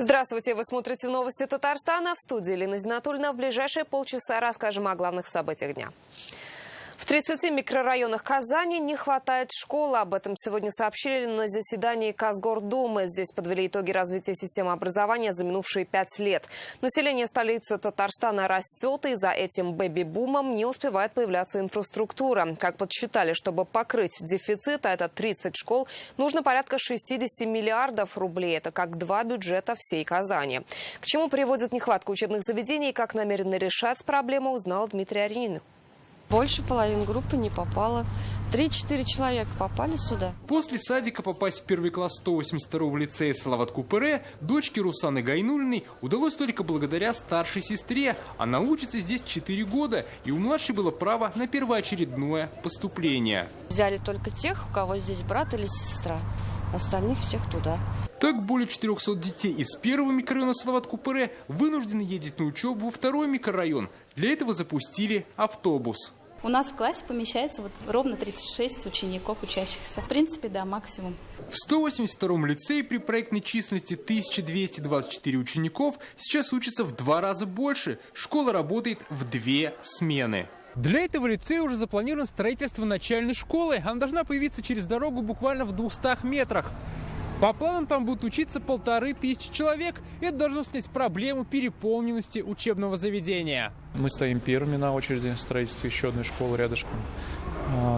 Здравствуйте, вы смотрите новости Татарстана. В студии Елена Зинатульна. В ближайшие полчаса расскажем о главных событиях дня. В 30 микрорайонах Казани не хватает школ. Об этом сегодня сообщили на заседании Казгордумы. Здесь подвели итоги развития системы образования за минувшие 5 лет. Население столицы Татарстана растет, и за этим бэби-бумом не успевает появляться инфраструктура. Как подсчитали, чтобы покрыть дефицит, а это 30 школ, нужно порядка 60 миллиардов рублей. Это как 2 бюджета всей Казани. К чему приводит нехватка учебных заведений и как намерены решать проблему, узнал Дмитрий Аринин. Больше половины группы не попало. 3-4 человека попали сюда. После садика попасть в первый класс 182-го лицея Салават Купыре дочке Русаны Гайнуллиной удалось только благодаря старшей сестре. Она учится здесь 4 года, и у младшей было право на первоочередное поступление. Взяли только тех, у кого здесь брат или сестра. Остальных всех туда. Так, более 400 детей из первого микрорайона Салават Купыре вынуждены ездить на учебу во второй микрорайон. Для этого запустили автобус. У нас в классе помещается ровно 36 учеников, учащихся. В принципе, да, максимум. В 182-м лицее при проектной численности 1224 учеников сейчас учатся в 2 раза больше. Школа работает в 2 смены. Для этого лицея уже запланировано строительство начальной школы. Она должна появиться через дорогу буквально в 200 метрах. По планам там будут учиться 1500 человек. Это должно снять проблему переполненности учебного заведения. Мы стоим первыми на очереди строительства еще одной школы рядышком.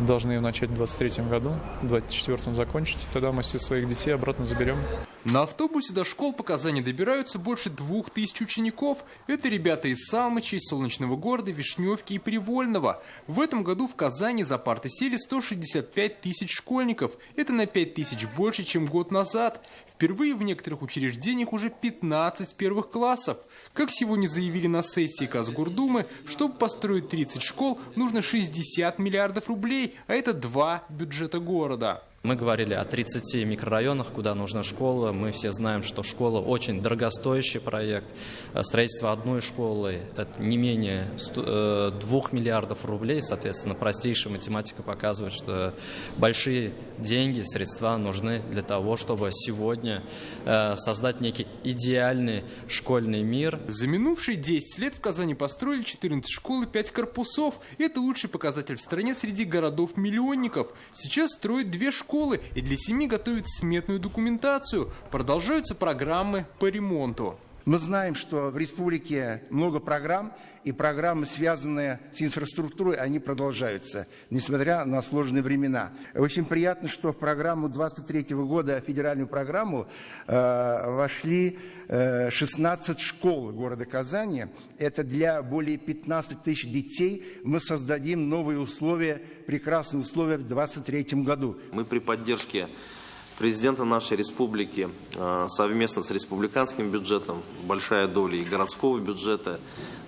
Должны ее начать в 2023 году, в 2024 закончить. Тогда мы все своих детей обратно заберем. На автобусе до школ по Казани добираются больше 2000 учеников. Это ребята из Салмыча, из Солнечного города, Вишневки и Привольного. В этом году в Казани за парты сели 165 тысяч школьников. Это на 5000 больше, чем год назад. Впервые в некоторых учреждениях уже 15 первых классов. Как сегодня заявили на сессии Казгордумы, чтобы построить 30 школ, нужно 60 миллиардов рублей, а это 2 бюджета города. Мы говорили о 30 микрорайонах, куда нужна школа. Мы все знаем, что школа очень дорогостоящий проект. Строительство одной школы – это не менее 2 миллиардов рублей. Соответственно, простейшая математика показывает, что большие деньги, средства нужны для того, чтобы сегодня создать некий идеальный школьный мир. За минувшие 10 лет в Казани построили 14 школ и 5 корпусов. Это лучший показатель в стране среди городов-миллионников. Сейчас строят 2 школы и для 7 готовят сметную документацию. Продолжаются программы по ремонту. Мы знаем, что в республике много программ, и программы, связанные с инфраструктурой, они продолжаются, несмотря на сложные времена. Очень приятно, что в программу 2023 года, федеральную программу, вошли 16 школ города Казани. Это для более 15 тысяч детей. Мы создадим новые условия, прекрасные условия в 2023 году. Мы при поддержке президента нашей республики совместно с республиканским бюджетом, большая доля и городского бюджета,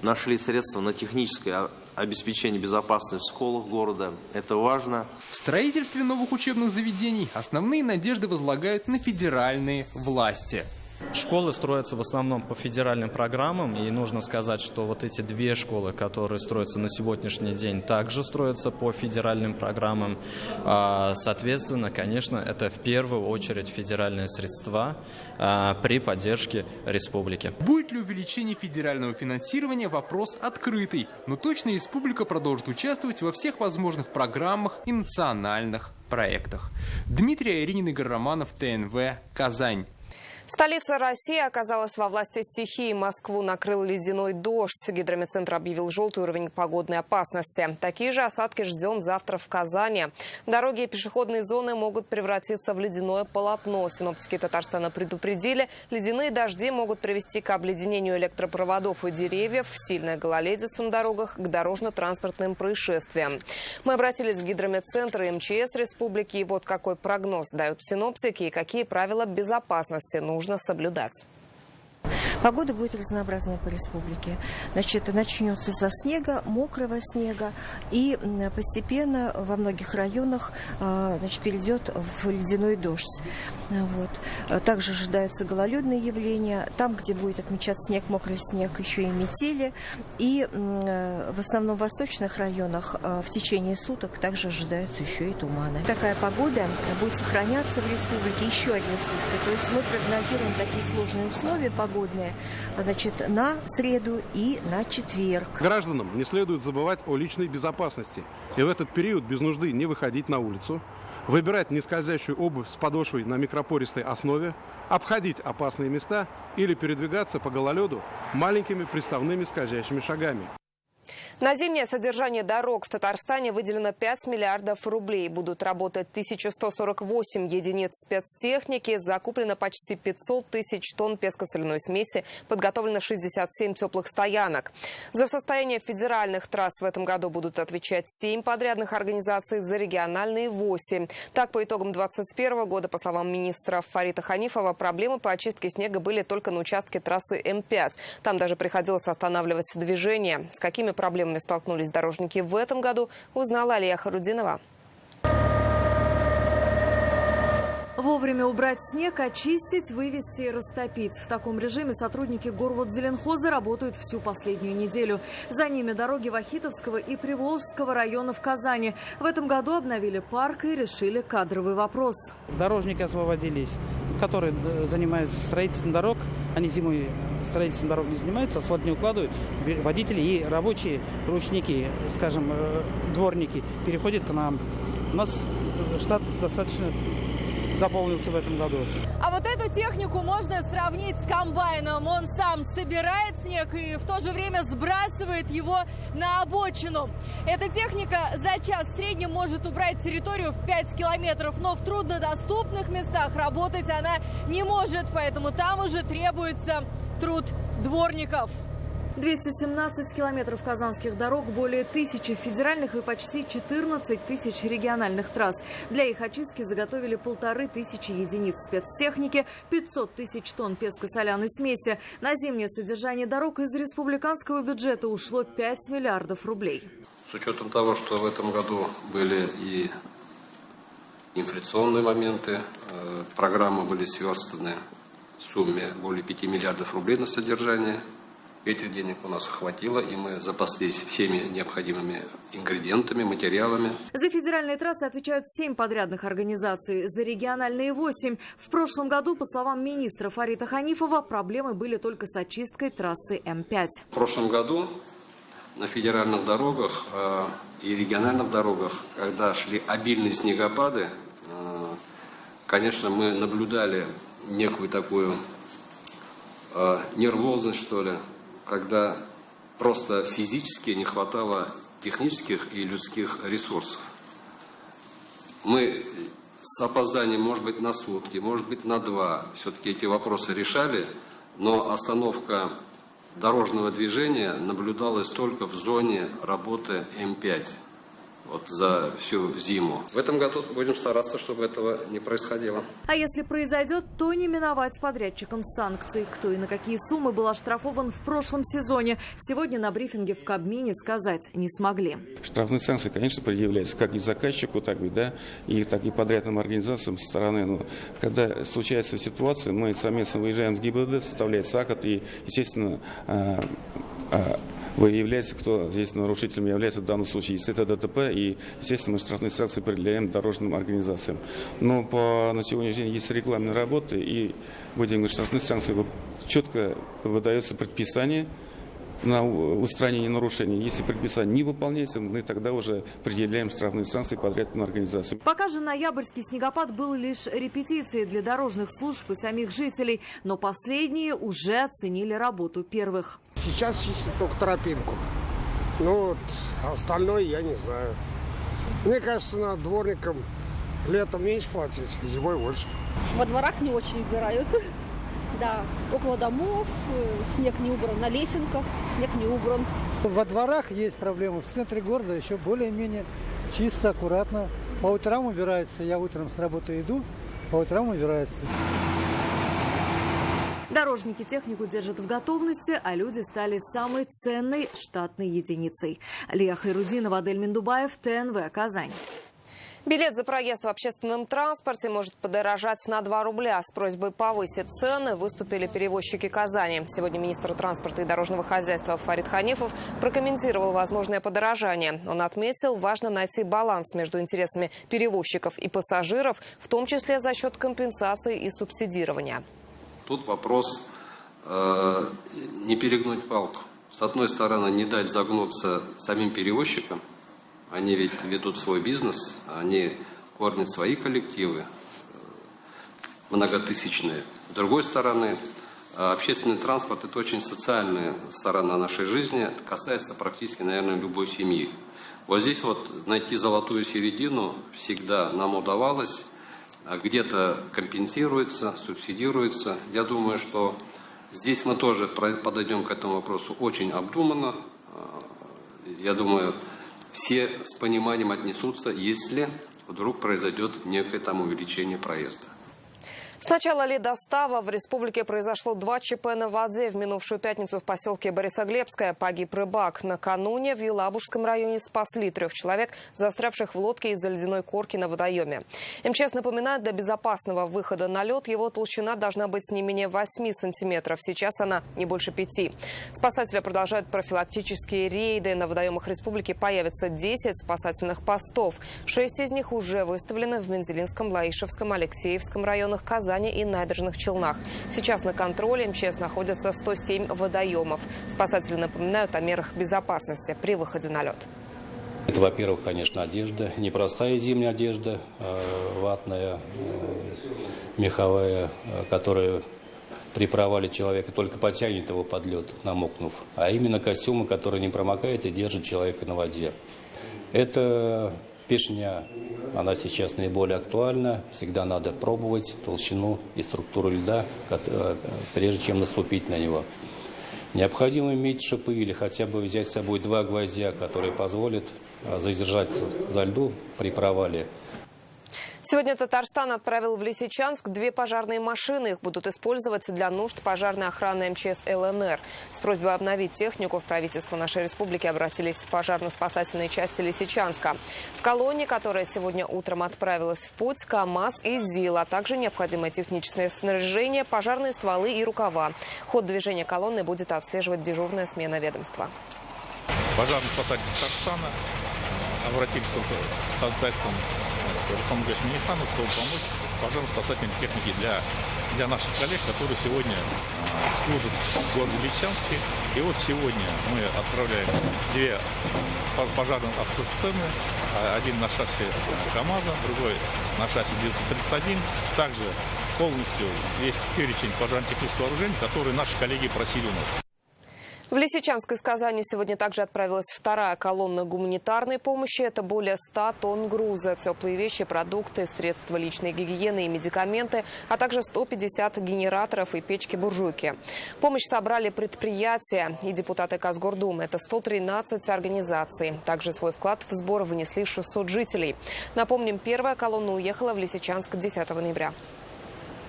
нашли средства на техническое обеспечение безопасности в школах города. Это важно. В строительстве новых учебных заведений основные надежды возлагают на федеральные власти. Школы строятся в основном по федеральным программам, и нужно сказать, что вот эти 2 школы, которые строятся на сегодняшний день, также строятся по федеральным программам. Соответственно, конечно, это в первую очередь федеральные средства при поддержке республики. Будет ли увеличение федерального финансирования – вопрос открытый, но точно республика продолжит участвовать во всех возможных программах и национальных проектах. Дмитрий Аринин, Игорь Романов, ТНВ, Казань. Столица России оказалась во власти стихии. Москву накрыл ледяной дождь. Гидрометцентр объявил желтый уровень погодной опасности. Такие же осадки ждем завтра в Казани. Дороги и пешеходные зоны могут превратиться в ледяное полотно. Синоптики Татарстана предупредили, ледяные дожди могут привести к обледенению электропроводов и деревьев, сильная гололедица на дорогах, к дорожно-транспортным происшествиям. Мы обратились в Гидрометцентр и МЧС республики. И вот какой прогноз дают синоптики и какие правила безопасности нужно соблюдать. Погода будет разнообразная по республике. Значит, начнется со снега, мокрого снега, и постепенно во многих районах перейдет в ледяной дождь. Вот. Также ожидаются гололедные явления. Там, где будет отмечаться снег, мокрый снег, еще и метели. И в основном в восточных районах в течение суток также ожидаются еще и туманы. Такая погода будет сохраняться в республике еще одни сутки. То есть мы прогнозируем такие сложные условия погодные, на среду и на четверг. Гражданам не следует забывать о личной безопасности. И в этот период без нужды не выходить на улицу, выбирать нескользящую обувь с подошвой на микропористой основе, обходить опасные места или передвигаться по гололеду маленькими приставными скользящими шагами. На зимнее содержание дорог в Татарстане выделено 5 миллиардов рублей. Будут работать 1148 единиц спецтехники. Закуплено почти 500 тысяч тонн песко-соляной смеси. Подготовлено 67 теплых стоянок. За состояние федеральных трасс в этом году будут отвечать 7 подрядных организаций, за региональные 8. Так, по итогам 2021 года, по словам министра Фарита Ханифова, проблемы по очистке снега были только на участке трассы М5. Там даже приходилось останавливать движение. С какими проблемами столкнулись дорожники в этом году, узнала Алия Харудинова. Вовремя убрать снег, очистить, вывести и растопить. В таком режиме сотрудники Горводзеленхоза работают всю последнюю неделю. За ними дороги Вахитовского и Приволжского районов Казани. В этом году обновили парк и решили кадровый вопрос. Дорожники освободились, которые занимаются строительством дорог. Они зимой строительством дорог не занимаются, асфальт не укладывают. Водители и рабочие, ручники, скажем, дворники переходят к нам. У нас штат достаточно заполнился в этом году. А вот эту технику можно сравнить с комбайном. Он сам собирает снег и в то же время сбрасывает его на обочину. Эта техника за час в среднем может убрать территорию в 5 километров, но в труднодоступных местах работать она не может, поэтому там уже требуется труд дворников. 217 километров казанских дорог, более 1000 федеральных и почти 14 тысяч региональных трасс. Для их очистки заготовили 1500 единиц спецтехники, 500 тысяч тонн песко-соляной смеси. На зимнее содержание дорог из республиканского бюджета ушло 5 миллиардов рублей. С учетом того, что в этом году были и инфляционные моменты, программы были сверстаны в сумме более 5 миллиардов рублей на содержание. Этих денег у нас хватило, и мы запаслись всеми необходимыми ингредиентами, материалами. За федеральные трассы отвечают 7 подрядных организаций, за региональные 8. В прошлом году, по словам министра Фарита Ханифова, проблемы были только с очисткой трассы М5. В прошлом году на федеральных дорогах и региональных дорогах, когда шли обильные снегопады, конечно, мы наблюдали некую такую нервозность, что ли, когда просто физически не хватало технических и людских ресурсов. Мы с опозданием, может быть, на сутки, может быть, на 2, все-таки эти вопросы решали, но остановка дорожного движения наблюдалась только в зоне работы М5. Вот за всю зиму. В этом году будем стараться, чтобы этого не происходило. А если произойдет, то не миновать подрядчикам санкций. Кто и на какие суммы был оштрафован в прошлом сезоне, сегодня на брифинге в Кабмине сказать не смогли. Штрафные санкции, конечно, предъявляются как и заказчику, так и подрядным организациям со стороны. Но когда случается ситуация, мы совместно выезжаем с ГИБДД, составляется акт и, естественно, выявляется, кто здесь нарушителем является в данном случае. Если это ДТП, и, естественно, мы штрафные санкции предъявляем дорожным организациям. Но на сегодняшний день есть рекламные работы, и выделение штрафных санкций четко выдается предписание на устранение нарушений. Если предписание не выполняется, мы тогда уже предъявляем штрафные санкции подрядным организациям. Пока же ноябрьский снегопад был лишь репетицией для дорожных служб и самих жителей, но последние уже оценили работу первых. Сейчас чистят только тропинку. Остальное я не знаю. Мне кажется, надо дворникам летом меньше платить, зимой больше. Во дворах не очень убирают. Да, около домов снег не убран, на лесенках снег не убран. Во дворах есть проблемы, в центре города еще более-менее чисто, аккуратно. По утрам убирается, я утром с работы иду, по утрам убирается. Дорожники технику держат в готовности, а люди стали самой ценной штатной единицей. Лия Хайрудинова, Адель Миндубаев, ТНВ, Казань. Билет за проезд в общественном транспорте может подорожать на 2 рубля. С просьбой повысить цены выступили перевозчики Казани. Сегодня министр транспорта и дорожного хозяйства Фарид Ханифов прокомментировал возможное подорожание. Он отметил, важно найти баланс между интересами перевозчиков и пассажиров, в том числе за счет компенсации и субсидирования. Тут вопрос не перегнуть палку. С одной стороны, не дать загнуться самим перевозчикам. Они ведь ведут свой бизнес, они кормят свои коллективы многотысячные. С другой стороны, общественный транспорт – это очень социальная сторона нашей жизни. Это касается практически, наверное, любой семьи. Вот здесь вот найти золотую середину всегда нам удавалось. Где-то компенсируется, субсидируется. Я думаю, что здесь мы тоже подойдем к этому вопросу очень обдуманно. Я думаю, все с пониманием отнесутся, если вдруг произойдет некое там увеличение проезда. С начала ледостава в республике произошло 2 ЧП на воде. В минувшую пятницу в поселке Борисоглебское погиб рыбак. Накануне в Елабужском районе спасли 3 человек, застрявших в лодке из-за ледяной корки на водоеме. МЧС напоминает, для безопасного выхода на лед его толщина должна быть не менее 8 сантиметров. Сейчас она не больше 5. Спасатели продолжают профилактические рейды. На водоемах республики появится 10 спасательных постов. 6 из них уже выставлены в Мензелинском, Лаишевском, Алексеевском районах, Казани и Набережных Челнах. Сейчас на контроле МЧС находятся 107 водоемов. Спасатели напоминают о мерах безопасности при выходе на лед. Это, во-первых, конечно, одежда. Непростая зимняя одежда, ватная, меховая, которая при провале человека только потянет его под лед, намокнув. А именно костюмы, которые не промокают и держат человека на воде. Это пешня. Она сейчас наиболее актуальна. Всегда надо пробовать толщину и структуру льда, прежде чем наступить на него. Необходимо иметь шипы или хотя бы взять с собой 2 гвоздя, которые позволят задержаться за льду при провале. Сегодня Татарстан отправил в Лисичанск 2 пожарные машины. Их будут использовать для нужд пожарной охраны МЧС ЛНР. С просьбой обновить технику в правительство нашей республики обратились пожарно-спасательные части Лисичанска. В колонне, которая сегодня утром отправилась в путь, КАМАЗ и ЗИЛ, а также необходимое техническое снаряжение, пожарные стволы и рукава. Ход движения колонны будет отслеживать дежурная смена ведомства. Пожарно-спасатели Татарстана обратились к ходатайством Руслану Минихану, чтобы помочь пожарно-спасательной технике для наших коллег, которые сегодня служат в городе Лисичанске. И вот сегодня мы отправляем 2 пожарных автоцистерны, один на шасси КАМАЗа, другой на шасси ЗИЛ-131. Также полностью весь перечень пожарно-технических вооружений, которые наши коллеги просили у нас. В Лисичанск из Казани сегодня также отправилась 2-я колонна гуманитарной помощи. Это более 100 тонн груза, теплые вещи, продукты, средства личной гигиены и медикаменты, а также 150 генераторов и печки-буржуйки. Помощь собрали предприятия и депутаты Казгордумы. Это 113 организаций. Также свой вклад в сбор внесли 600 жителей. Напомним, 1-я колонна уехала в Лисичанск 10 ноября.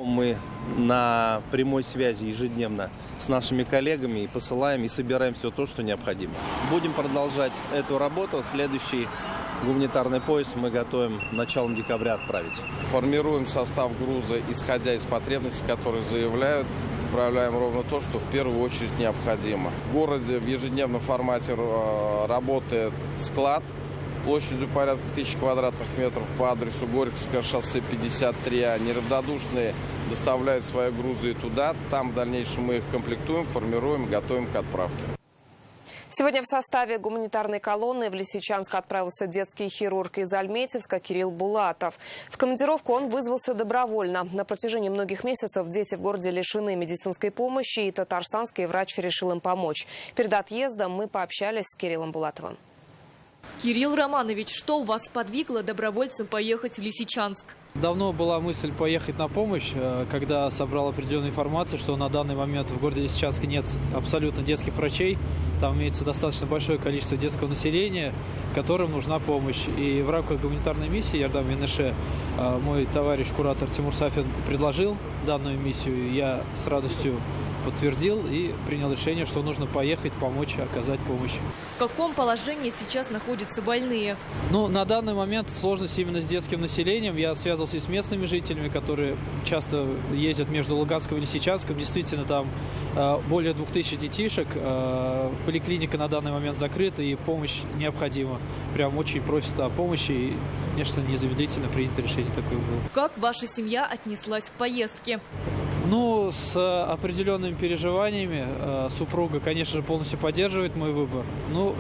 Мы на прямой связи ежедневно с нашими коллегами и посылаем, и собираем все то, что необходимо. Будем продолжать эту работу. Следующий гуманитарный поезд мы готовим началом декабря отправить. Формируем состав груза, исходя из потребностей, которые заявляют. Отправляем ровно то, что в первую очередь необходимо. В городе в ежедневном формате работает склад площадью порядка 1000 квадратных метров по адресу Горьковское шоссе 53А. Неравнодушные доставляют свои грузы и туда. Там в дальнейшем мы их комплектуем, формируем, готовим к отправке. Сегодня в составе гуманитарной колонны в Лисичанск отправился детский хирург из Альметьевска Кирилл Булатов. В командировку он вызвался добровольно. На протяжении многих месяцев дети в городе лишены медицинской помощи, и татарстанский врач решил им помочь. Перед отъездом мы пообщались с Кириллом Булатовым. Кирилл Романович, что вас подвигло добровольцем поехать в Лисичанск? Давно была мысль поехать на помощь, когда собрал определенную информацию, что на данный момент в городе Лисичанске нет абсолютно детских врачей. Там имеется достаточно большое количество детского населения, которым нужна помощь. И в рамках гуманитарной миссии Ярдам Венеше мой товарищ, куратор Тимур Сафин, предложил данную миссию. Я с радостью подтвердил и принял решение, что нужно поехать, помочь, оказать помощь. В каком положении сейчас находятся больные? На данный момент сложность именно с детским населением. Я связывался с местными жителями, которые часто ездят между Луганском и Лисичанском. Действительно, там более 2000 детишек. Поликлиника на данный момент закрыта, и помощь необходима. Прям очень просят о помощи, и, конечно, незамедлительно принято решение такое было. Как ваша семья отнеслась к поездке? С определенными переживаниями. Супруга, конечно же, полностью поддерживает мой выбор.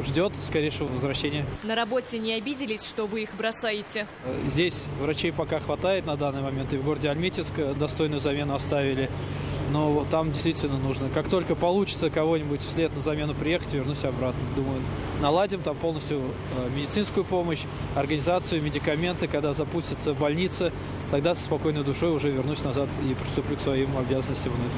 Ждет скорейшего возвращения. На работе не обиделись, что вы их бросаете? Здесь врачей пока хватает на данный момент. И в городе Альметьевск достойную замену оставили. Но там действительно нужно. Как только получится кого-нибудь вслед на замену приехать, вернусь обратно. Думаю, наладим там полностью медицинскую помощь, организацию, медикаменты. Когда запустится больница, тогда со спокойной душой уже вернусь назад и приступлю к своим обязанностям вновь.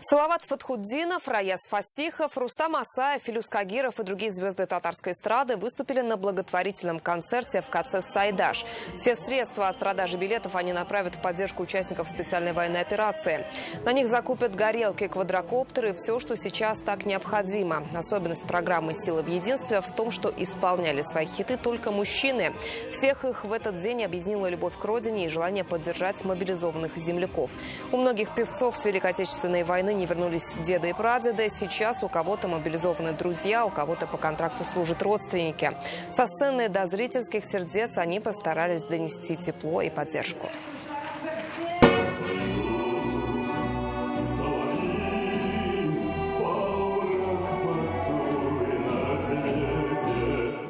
Салават Фатхуддинов, Раяз Фасихов, Рустам Асаев, Филюс Кагиров и другие звезды татарской эстрады выступили на благотворительном концерте в КЦ «Сайдаш». Все средства от продажи билетов они направят в поддержку участников специальной военной операции. На них закупят горелки, квадрокоптеры и все, что сейчас так необходимо. Особенность программы «Сила в единстве» в том, что исполняли свои хиты только мужчины. Всех их в этот день объединила любовь к родине и желание поддержать мобилизованных земляков. У многих певцов с Великой Отечественной войны не вернулись деды и прадеды. Сейчас у кого-то мобилизованы друзья, у кого-то по контракту служат родственники. Со сцены до зрительских сердец они постарались донести тепло и поддержку.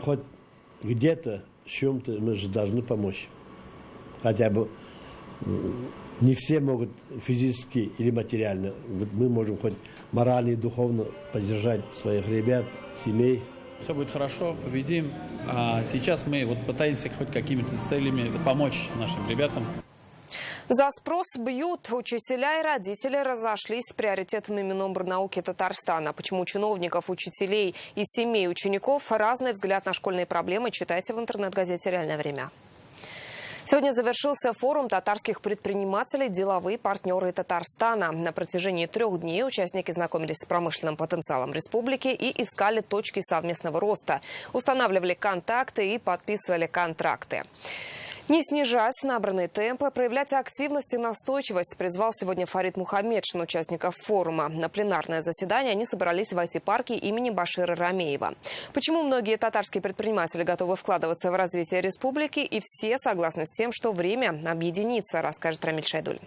Хоть где-то, в чем-то мы же должны помочь. Хотя бы не все могут физически или материально. Мы можем хоть морально и духовно поддержать своих ребят, семей. Все будет хорошо, победим. А сейчас мы пытаемся хоть какими-то целями помочь нашим ребятам. За спрос бьют. Учителя и родители разошлись с приоритетами Минобрнауки Татарстана. Почему у чиновников, учителей и семей учеников разный взгляд на школьные проблемы, читайте в интернет-газете «Реальное время». Сегодня завершился форум татарских предпринимателей «Деловые партнеры Татарстана». На протяжении 3 дней участники знакомились с промышленным потенциалом республики и искали точки совместного роста, устанавливали контакты и подписывали контракты. Не снижать набранные темпы, проявлять активность и настойчивость призвал сегодня Фарид Мухаммедшин участников форума. На пленарное заседание они собрались в IT-парке имени Башира Рамеева. Почему многие татарские предприниматели готовы вкладываться в развитие республики, и все согласны с тем, что время объединиться, расскажет Рамиль Шайдуль.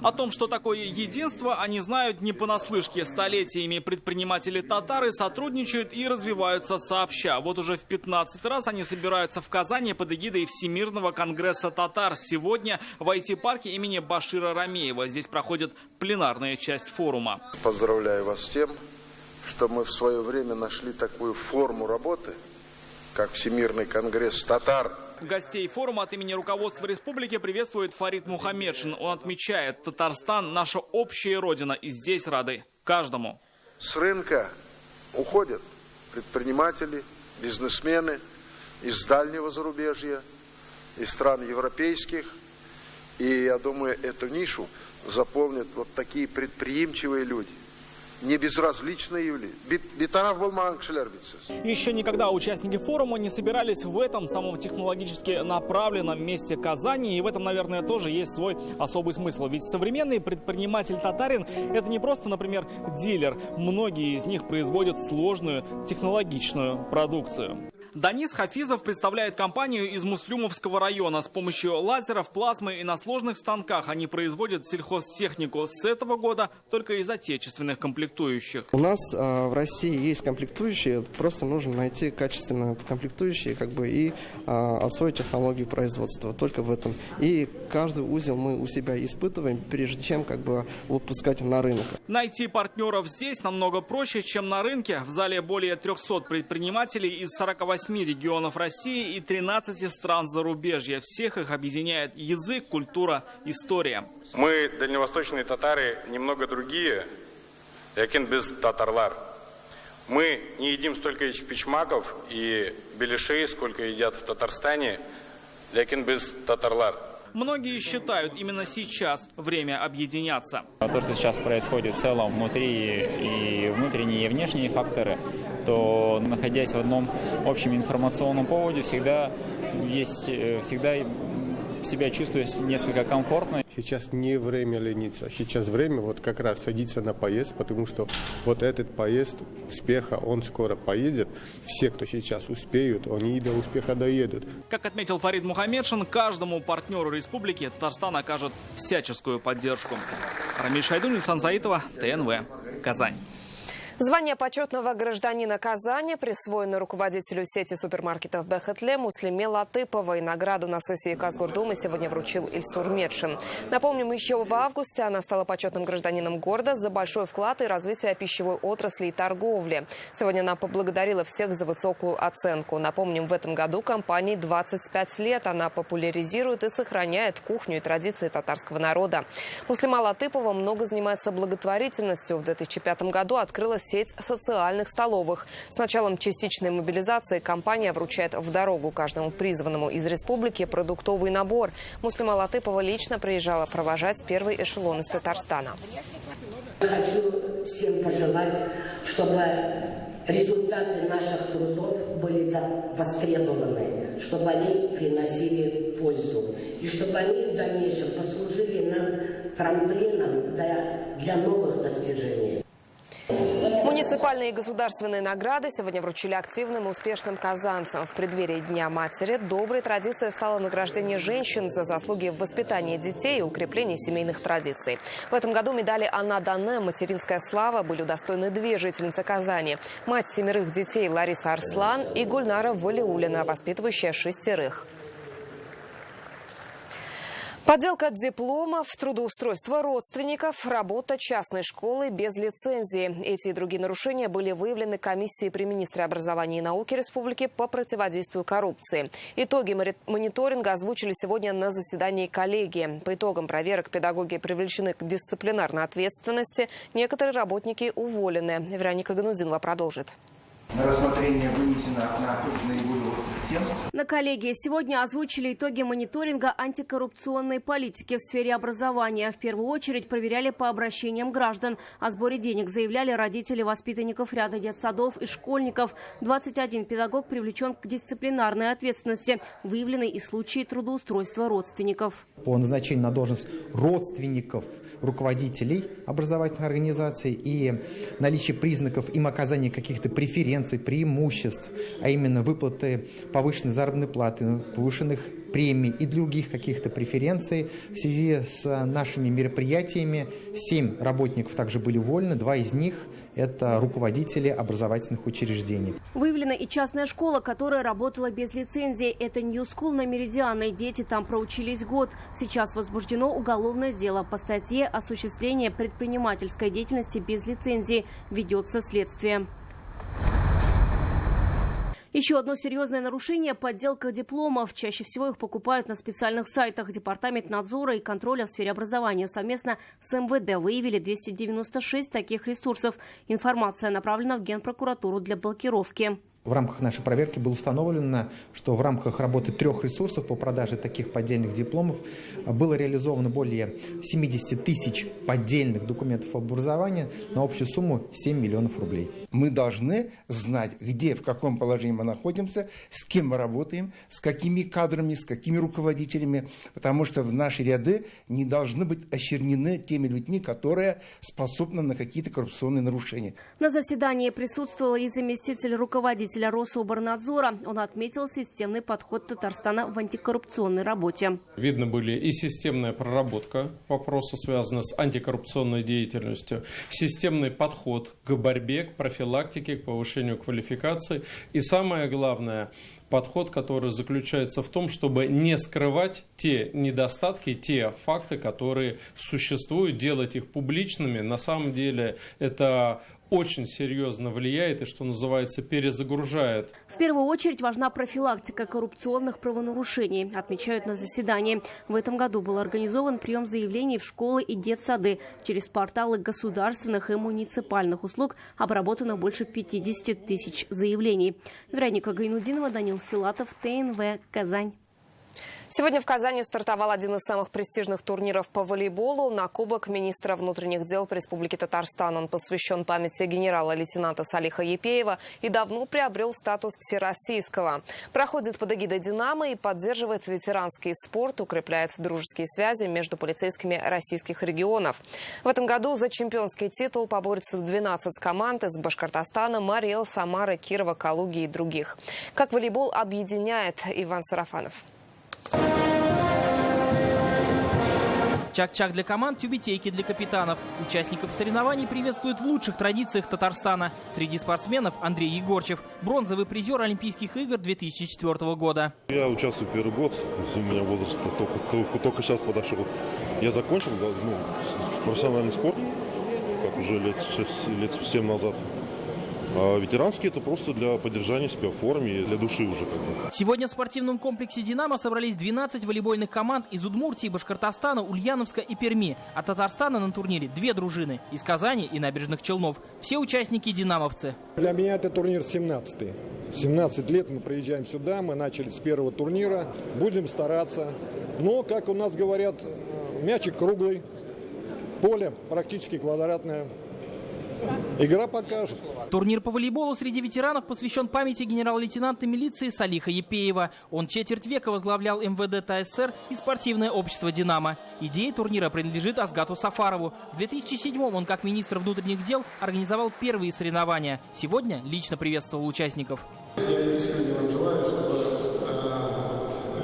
О том, что такое единство, они знают не понаслышке. Столетиями предприниматели-татары сотрудничают и развиваются сообща. Вот уже в 15-й раз они собираются в Казани под эгидой Всемирного конгресса татар. Сегодня в IT-парке имени Башира Рамеева. Здесь проходит пленарная часть форума. Поздравляю вас с тем, что мы в свое время нашли такую форму работы, как Всемирный конгресс татар. Гостей форума от имени руководства республики приветствует Фарид Мухаммедшин. Он отмечает, Татарстан – наша общая родина, и здесь рады каждому. С рынка уходят предприниматели, бизнесмены из дальнего зарубежья, из стран европейских. И я думаю, эту нишу заполнят вот такие предприимчивые люди. Не безразличные люди. Еще никогда участники форума не собирались в этом самом технологически направленном месте Казани. И в этом, наверное, тоже есть свой особый смысл. Ведь современный предприниматель-татарин – это не просто, например, дилер. Многие из них производят сложную технологичную продукцию. Данис Хафизов представляет компанию из Муслюмовского района. С помощью лазеров, плазмы и на сложных станках они производят сельхозтехнику. С этого года только из отечественных комплектующих. У нас в России есть комплектующие, просто нужно найти качественные комплектующие и освоить технологию производства. Только в этом. И каждый узел мы у себя испытываем, прежде чем выпускать на рынок. Найти партнеров здесь намного проще, чем на рынке. В зале более 300 предпринимателей из 48 8 регионов России и 13 стран зарубежья. Всех их объединяет язык, культура, история. Мы, дальневосточные татары, немного другие, якин без татарлар. Мы не едим столько пичмаков и беляшей, сколько едят в Татарстане, якин без татарлар. Многие считают, именно сейчас время объединяться. То, что сейчас происходит в целом внутри, и внутренние, и внешние факторы, то, находясь в одном общем информационном поводе, всегда себя чувствуешь несколько комфортно. Сейчас не время лениться, сейчас время вот как раз садиться на поезд, потому что вот этот поезд успеха, он скоро поедет. Все, кто сейчас успеют, они и до успеха доедут. Как отметил Фарид Мухаммедшин, каждому партнеру республики Татарстан окажет всяческую поддержку. Рамиль Шайдуллин, Сан Заитова, ТНВ, Казань. Звание почетного гражданина Казани присвоено руководителю сети супермаркетов «Бехетле» Муслиме Латыповой. Награду на сессии Казгордумы сегодня вручил Ильсур Медшин. Напомним, еще в августе она стала почетным гражданином города за большой вклад и развитие пищевой отрасли и торговли. Сегодня она поблагодарила всех за высокую оценку. Напомним, в этом году компании 25 лет. Она популяризирует и сохраняет кухню и традиции татарского народа. Муслима Латыпова много занимается благотворительностью. В 2005 году открыла сеть социальных столовых. С началом частичной мобилизации компания вручает в дорогу каждому призванному из республики продуктовый набор. Муслима Латыпова лично приезжала провожать первый эшелон из Татарстана. Хочу всем пожелать, чтобы результаты наших трудов были востребованы, чтобы они приносили пользу и чтобы они в дальнейшем послужили нам трамплином для новых достижений. Муниципальные и государственные награды сегодня вручили активным и успешным казанцам. В преддверии Дня матери доброй традицией стало награждение женщин за заслуги в воспитании детей и укреплении семейных традиций. В этом году медали Анна Дане «Материнская слава» были удостоены две жительницы Казани. Мать 7 детей Лариса Арслан и Гульнара Валиулина, воспитывающая 6. Подделка дипломов, трудоустройство родственников, работа частной школы без лицензии. Эти и другие нарушения были выявлены комиссией при министре образования и науки республики по противодействию коррупции. Итоги мониторинга озвучили сегодня на заседании коллегии. По итогам проверок педагоги привлечены к дисциплинарной ответственности. Некоторые работники уволены. Вероника Ганудинова продолжит. На рассмотрение вынесено наиболее острых тем. На коллегии сегодня озвучили итоги мониторинга антикоррупционной политики в сфере образования. В первую очередь проверяли по обращениям граждан. О сборе денег заявляли родители воспитанников ряда детсадов и школьников. 21 педагог привлечен к дисциплинарной ответственности. Выявлены и случаи трудоустройства родственников. По назначению на должность родственников руководителей образовательных организаций и наличие признаков им оказания каких-то преференций, преимуществ, а именно выплаты повышенной заработной платы, повышенных премий и других каких-то преференций. В связи с нашими мероприятиями 7 работников также были уволены, 2 из них – это руководители образовательных учреждений. Выявлена и частная школа, которая работала без лицензии. Это New School на Меридианной. Дети там проучились год. Сейчас возбуждено уголовное дело по статье «Осуществление предпринимательской деятельности без лицензии». Ведется следствие. Еще одно серьезное нарушение – подделка дипломов. Чаще всего их покупают на специальных сайтах. Департамент надзора и контроля в сфере образования совместно с МВД выявили 296 таких ресурсов. Информация направлена в Генпрокуратуру для блокировки. В рамках нашей проверки было установлено, что в рамках работы 3 ресурсов по продаже таких поддельных дипломов было реализовано более 70 тысяч поддельных документов об образовании на общую сумму 7 миллионов рублей. Мы должны знать, где, в каком положении мы находимся, с кем мы работаем, с какими кадрами, с какими руководителями, потому что в наши ряды не должны быть очернены теми людьми, которые способны на какие-то коррупционные нарушения. На заседании присутствовал и заместитель руководителя Рособорнадзора. Он отметил системный подход Татарстана в антикоррупционной работе. Видно были и системная проработка вопроса, связанная с антикоррупционной деятельностью, системный подход к борьбе, к профилактике, к повышению квалификации и, самое главное, подход, который заключается в том, чтобы не скрывать те недостатки, те факты, которые существуют, делать их публичными. На самом деле это очень серьезно влияет и, что называется, перезагружает. В первую очередь важна профилактика коррупционных правонарушений, отмечают на заседании. В этом году был организован прием заявлений в школы и детсады. Через порталы государственных и муниципальных услуг обработано больше 50 тысяч заявлений. Вероника Гайнудинова, Данил Филатов, ТНВ, Казань. Сегодня в Казани стартовал один из самых престижных турниров по волейболу на Кубок министра внутренних дел по Республике Татарстан. Он посвящен памяти генерала-лейтенанта Салиха Епеева и давно приобрел статус всероссийского. Проходит под эгидой «Динамо» и поддерживает ветеранский спорт, укрепляет дружеские связи между полицейскими российских регионов. В этом году за чемпионский титул поборются 12 команд из Башкортостана, Марий Эл, Самары, Кирова, Калуги и других. Как волейбол объединяет, Иван Сарафанов. Чак-чак для команд, тюбетейки для капитанов. Участников соревнований приветствуют в лучших традициях Татарстана. Среди спортсменов Андрей Егорчев, бронзовый призер Олимпийских игр 2004 года. Я участвую первый год, то есть у меня возраст только сейчас подошел. Я закончил профессиональный спорт, как уже лет 7 назад. А ветеранский — это просто для поддержания себя в форме и для души уже. Сегодня в спортивном комплексе «Динамо» собрались 12 волейбольных команд из Удмуртии, Башкортостана, Ульяновска и Перми. А Татарстана на турнире 2 дружины – из Казани и Набережных Челнов. Все участники – динамовцы. Для меня это турнир 17-й. 17 лет мы приезжаем сюда, мы начали с первого турнира, будем стараться. Но, как у нас говорят, мячик круглый, поле практически квадратное. Игра покажет. Турнир по волейболу среди ветеранов посвящен памяти генерал-лейтенанта милиции Салиха Епеева. Он четверть века возглавлял МВД ТССР и спортивное общество «Динамо». Идея турнира принадлежит Азгату Сафарову. В 2007-м он, как министр внутренних дел, организовал первые соревнования. Сегодня лично приветствовал участников. Я искренне вам желаю, чтобы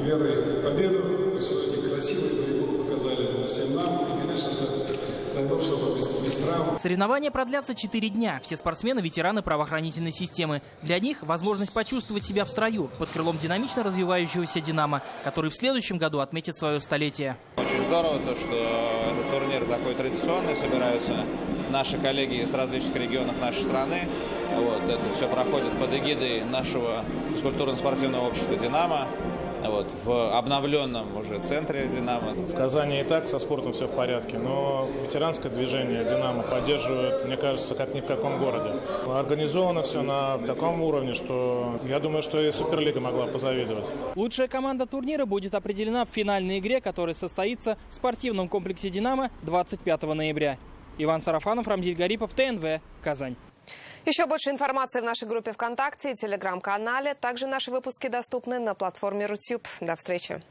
верой в победу вы сегодня красивый волейбол показали всем нам. И, конечно, Соревнования продлятся 4 дня. Все спортсмены – ветераны правоохранительной системы. Для них возможность почувствовать себя в строю под крылом динамично развивающегося «Динамо», который в следующем году отметит свое столетие. Очень здорово, что этот турнир такой традиционный, собираются наши коллеги из различных регионов нашей страны. Это все проходит под эгидой нашего физкультурно-спортивного общества «Динамо». В обновленном уже центре «Динамо». В Казани и так со спортом все в порядке, но ветеранское движение «Динамо» поддерживает, мне кажется, как ни в каком городе. Организовано все на таком уровне, что я думаю, что и Суперлига могла позавидовать. Лучшая команда турнира будет определена в финальной игре, которая состоится в спортивном комплексе «Динамо» 25 ноября. Иван Сарафанов, Рамзиль Гарипов, ТНВ, Казань. Еще больше информации в нашей группе ВКонтакте и Телеграм-канале. Также наши выпуски доступны на платформе Рутюб. До встречи.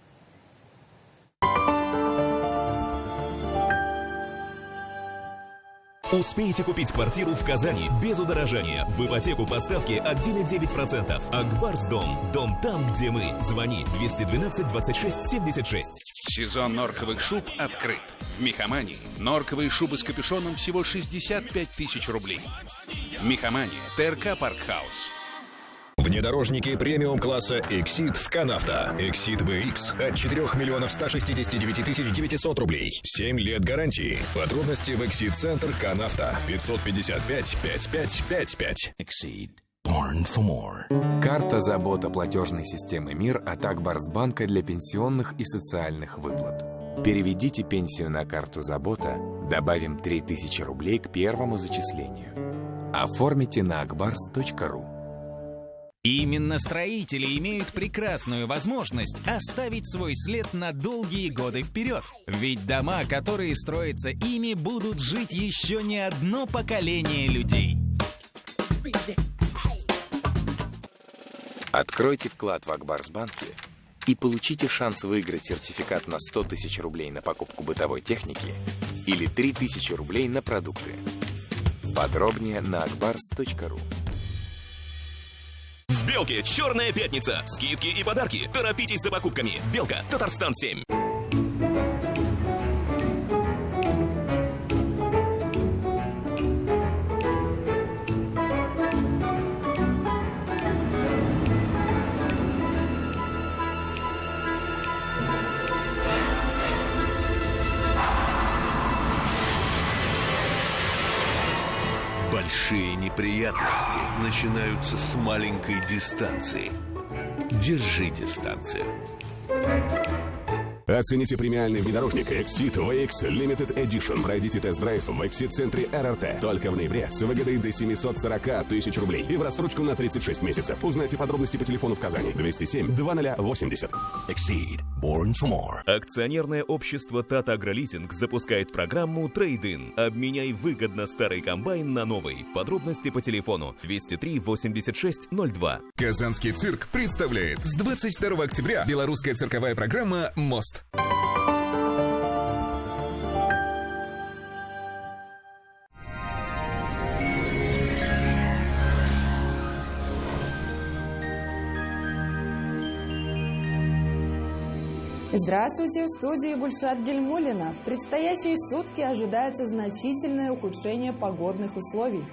Успейте купить квартиру в Казани без удорожания. В ипотеку по ставке 1,9%. Акбарсдом. Дом там, где мы. Звони 212 26 76. Сезон норковых шуб открыт. В Мехамании норковые шубы с капюшоном всего 65 тысяч рублей. Мехамания. ТРК Паркхаус. Внедорожники премиум-класса Exit в Канавто. Exit VX от 4 миллионов 169 тысяч 900 рублей. 7 лет гарантии. Подробности в Exit Центр Канавто. 555 5555. Exit. Born for more. Карта забота платежной системы МИР от Акбарсбанка для пенсионных и социальных выплат. Переведите пенсию на карту забота, добавим 3000 рублей к первому зачислению. Оформите на akbars.ru. Именно строители имеют прекрасную возможность оставить свой след на долгие годы вперед. Ведь дома, которые строятся ими, будут жить еще не одно поколение людей. Откройте вклад в Акбарсбанке и получите шанс выиграть сертификат на 100 тысяч рублей на покупку бытовой техники или 3000 рублей на продукты. Подробнее на akbars.ru. В Белке черная пятница. Скидки и подарки. Торопитесь за покупками. Белка, Татарстан 7. Большие неприятности начинаются с маленькой дистанции. Держи дистанцию. Оцените премиальный внедорожник Exit VX Limited Edition. Пройдите тест-драйв в Exit-центре РРТ. Только в ноябре с выгодой до 740 тысяч рублей. И в рассрочку на 36 месяцев. Узнайте подробности по телефону в Казани. 207-2080. Exceed. Born for more. Акционерное общество Tata AgroLeasing запускает программу Trade-in. Обменяй выгодно старый комбайн на новый. Подробности по телефону 203-86-02. Казанский цирк представляет с 22 октября белорусская цирковая программа «Мост». Здравствуйте, в студии Гульшат Гельмуллина. В предстоящие сутки ожидается значительное ухудшение погодных условий.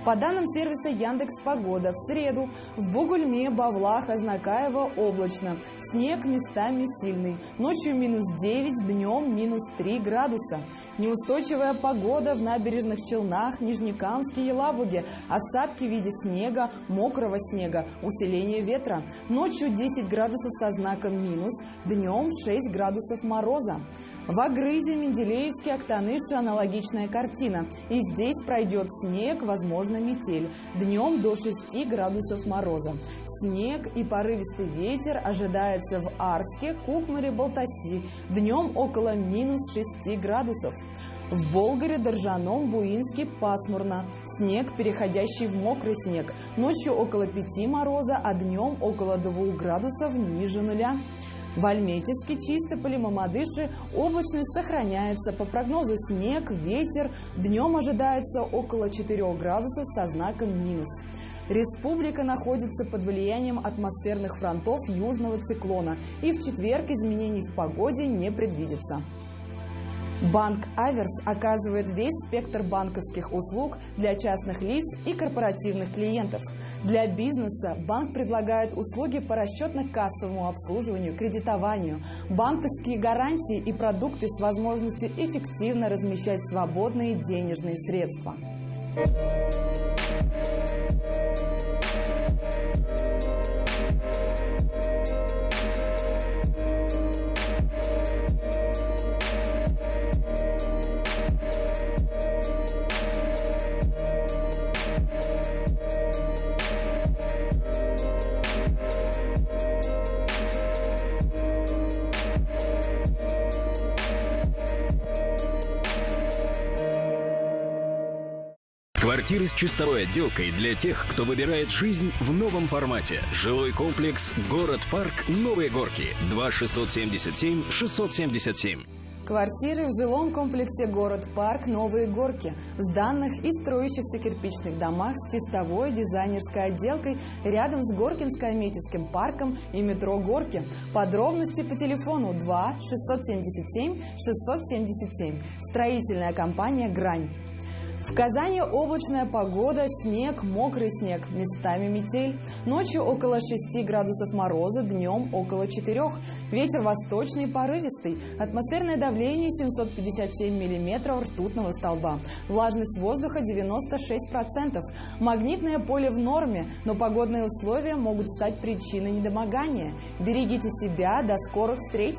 По данным сервиса Яндекс.Погода, в среду в Бугульме, Бавлах, Азнакаево облачно. Снег местами сильный. Ночью -9, днем -3 градуса. Неустойчивая погода в набережных Челнах, Нижнекамске, Елабуге. Осадки в виде снега, мокрого снега, усиление ветра. Ночью 10 градусов со знаком минус, днем 6 градусов мороза. В Агрызе, Менделеевске, Актаныше аналогичная картина. И здесь пройдет снег, возможно метель. Днем до 6 градусов мороза. Снег и порывистый ветер ожидается в Арске, Кукмаре, Балтаси. Днем около -6 градусов. В Болгаре, Доржаном, Буинске пасмурно. Снег, переходящий в мокрый снег. Ночью около 5 мороза, а днем около 2 градусов ниже нуля. В Альметьевске, Чистополе, Мамадыше облачность сохраняется. По прогнозу снег, ветер. Днем ожидается около 4 градусов со знаком минус. Республика находится под влиянием атмосферных фронтов южного циклона. И в четверг изменений в погоде не предвидится. Банк Аверс оказывает весь спектр банковских услуг для частных лиц и корпоративных клиентов. Для бизнеса банк предлагает услуги по расчетно-кассовому обслуживанию, кредитованию, банковские гарантии и продукты с возможностью эффективно размещать свободные денежные средства. Квартиры с чистовой отделкой для тех, кто выбирает жизнь в новом формате. Жилой комплекс «Город-парк. Новые Горки». 2-677-677. Квартиры в жилом комплексе «Город-парк. Новые Горки» в сданных и строящихся кирпичных домах с чистовой дизайнерской отделкой рядом с Горкинско-Аметьевским парком и метро «Горки». Подробности по телефону 2-677-677. Строительная компания «Грань». В Казани облачная погода, снег, мокрый снег, местами метель. Ночью около 6 градусов мороза, днем около 4. Ветер восточный, порывистый. Атмосферное давление 757 миллиметров ртутного столба. Влажность воздуха 96%. Магнитное поле в норме, но погодные условия могут стать причиной недомогания. Берегите себя, до скорых встреч!